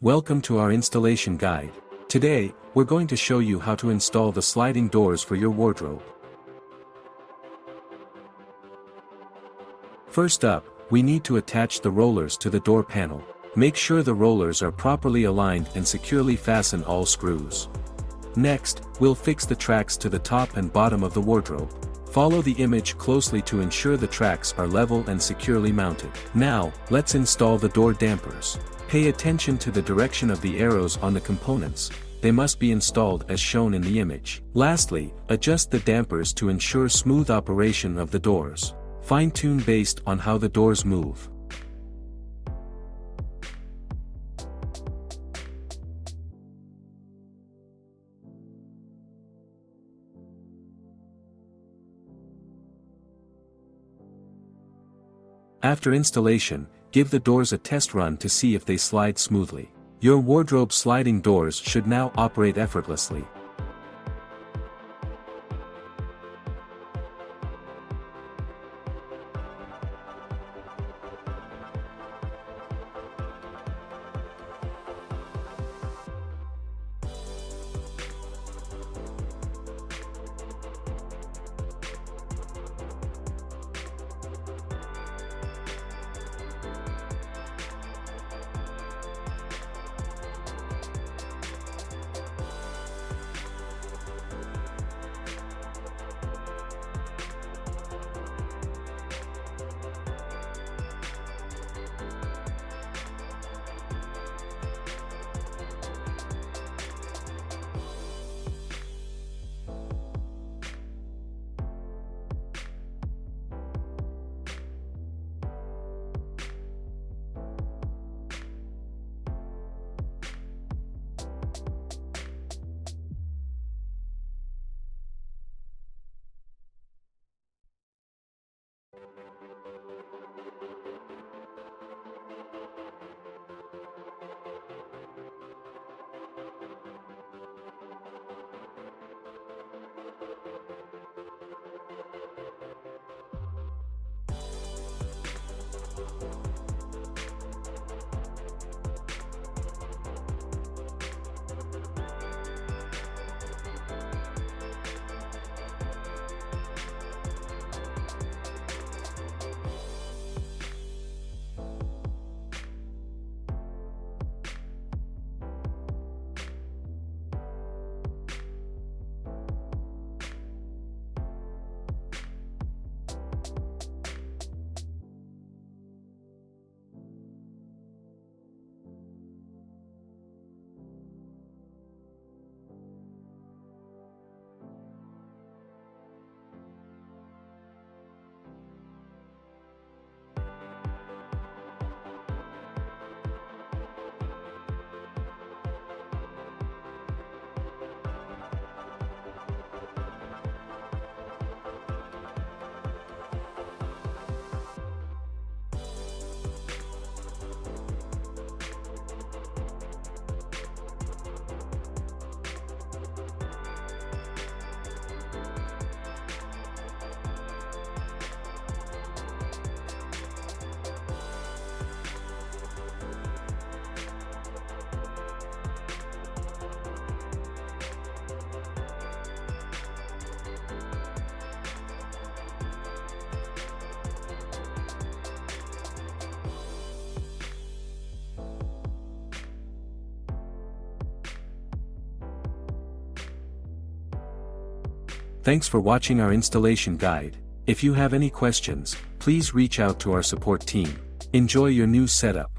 Welcome to our installation guide. Today, we're going to show you how to install the sliding doors for your wardrobe. First up, we need to attach the rollers to the door panel. Make sure the rollers are properly aligned and securely fasten all screws. Next, we'll fix the tracks to the top and bottom of the wardrobe. Follow the image closely to ensure the tracks are level and securely mounted. Now, let's install the door dampers. Pay attention to the direction of the arrows on the components. They must be installed as shown in the image. Lastly, adjust the dampers to ensure smooth operation of the doors. Fine-tune based on how the doors move. After installation, give the doors a test run to see if they slide smoothly. Your wardrobe sliding doors should now operate effortlessly. Thanks for watching our installation guide. If you have any questions, please reach out to our support team. Enjoy your new setup.